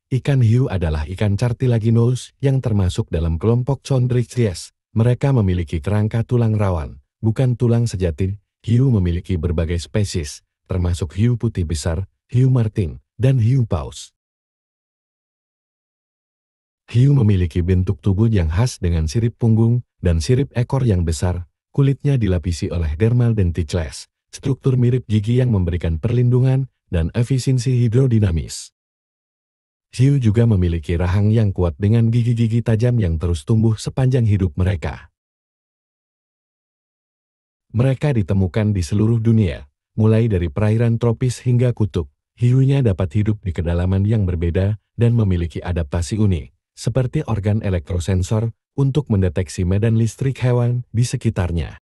Ikan hiu adalah ikan cartilaginous yang termasuk dalam kelompok Chondrichthyes. Mereka memiliki kerangka tulang rawan, bukan tulang sejati. Hiu memiliki berbagai spesies, termasuk hiu putih besar, hiu martin, dan hiu paus. Hiu memiliki bentuk tubuh yang khas dengan sirip punggung dan sirip ekor yang besar. Kulitnya dilapisi oleh dermal denticles, struktur mirip gigi yang memberikan perlindungan dan efisiensi hidrodinamis. Hiu juga memiliki rahang yang kuat dengan gigi-gigi tajam yang terus tumbuh sepanjang hidup mereka. Mereka ditemukan di seluruh dunia, mulai dari perairan tropis hingga kutub. Hiunya dapat hidup di kedalaman yang berbeda dan memiliki adaptasi unik, seperti organ elektrosensor untuk mendeteksi medan listrik hewan di sekitarnya.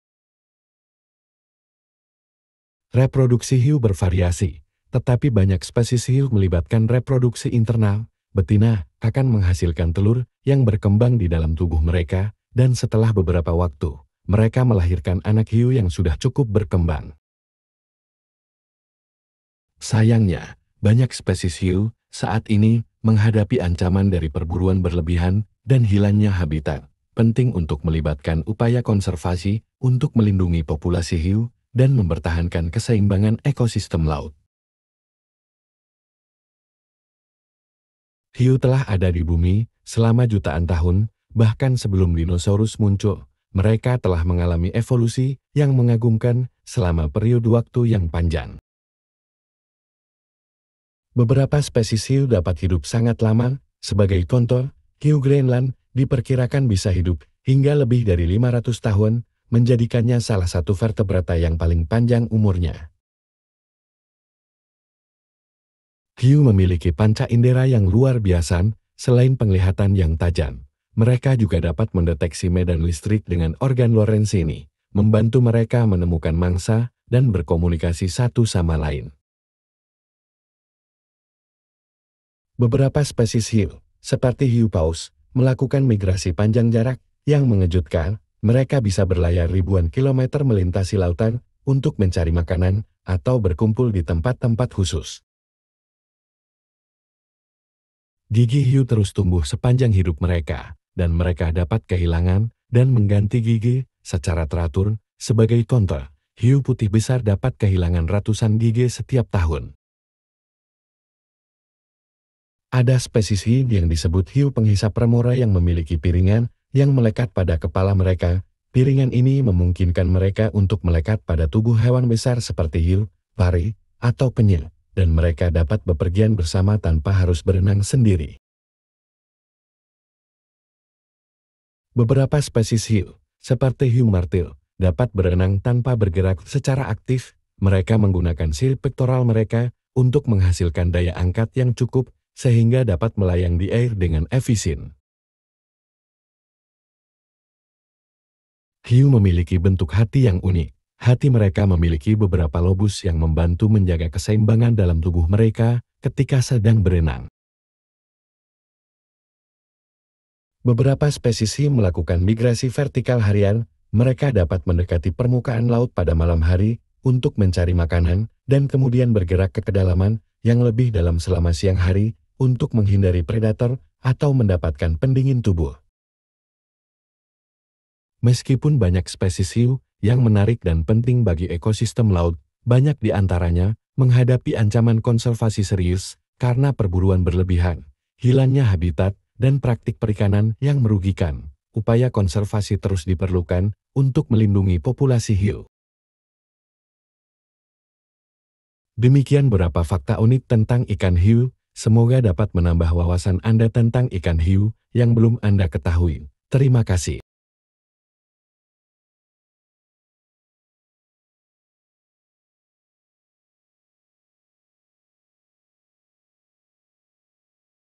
Reproduksi hiu bervariasi, tetapi banyak spesies hiu melibatkan reproduksi internal. Betina akan menghasilkan telur yang berkembang di dalam tubuh mereka, dan setelah beberapa waktu, mereka melahirkan anak hiu yang sudah cukup berkembang. Sayangnya, banyak spesies hiu saat ini menghadapi ancaman dari perburuan berlebihan dan hilangnya habitat. Penting untuk melibatkan upaya konservasi untuk melindungi populasi hiu dan mempertahankan keseimbangan ekosistem laut. Hiu telah ada di bumi selama jutaan tahun, bahkan sebelum dinosaurus muncul. Mereka telah mengalami evolusi yang mengagumkan selama periode waktu yang panjang. Beberapa spesies hiu dapat hidup sangat lama. Sebagai contoh, hiu Greenland diperkirakan bisa hidup hingga lebih dari 500 tahun, menjadikannya salah satu vertebrata yang paling panjang umurnya. Hiu memiliki panca indera yang luar biasa. Selain penglihatan yang tajam, mereka juga dapat mendeteksi medan listrik dengan organ Lorenzini, membantu mereka menemukan mangsa dan berkomunikasi satu sama lain. Beberapa spesies hiu, seperti hiu paus, melakukan migrasi panjang jarak yang mengejutkan. Mereka bisa berlayar ribuan kilometer melintasi lautan untuk mencari makanan atau berkumpul di tempat-tempat khusus. Gigi hiu terus tumbuh sepanjang hidup mereka, dan mereka dapat kehilangan dan mengganti gigi secara teratur. Sebagai contoh, hiu putih besar dapat kehilangan ratusan gigi setiap tahun. Ada spesies hiu yang disebut hiu penghisap remora yang memiliki piringan yang melekat pada kepala mereka. Piringan ini memungkinkan mereka untuk melekat pada tubuh hewan besar seperti hiu, pari, atau penyu, dan mereka dapat bepergian bersama tanpa harus berenang sendiri. Beberapa spesies hiu, seperti hiu martil, dapat berenang tanpa bergerak secara aktif. Mereka menggunakan sirip pektoral mereka untuk menghasilkan daya angkat yang cukup sehingga dapat melayang di air dengan efisien. Hiu memiliki bentuk hati yang unik. Hati mereka memiliki beberapa lobus yang membantu menjaga keseimbangan dalam tubuh mereka ketika sedang berenang. Beberapa spesies hiu melakukan migrasi vertikal harian. Mereka dapat mendekati permukaan laut pada malam hari untuk mencari makanan dan kemudian bergerak ke kedalaman yang lebih dalam selama siang hari untuk menghindari predator atau mendapatkan pendingin tubuh. Meskipun banyak spesies hiu yang menarik dan penting bagi ekosistem laut, banyak di antaranya menghadapi ancaman konservasi serius karena perburuan berlebihan, hilangnya habitat, dan praktik perikanan yang merugikan. Upaya konservasi terus diperlukan untuk melindungi populasi hiu. Demikian beberapa fakta unik tentang ikan hiu. Semoga dapat menambah wawasan Anda tentang ikan hiu yang belum Anda ketahui. Terima kasih.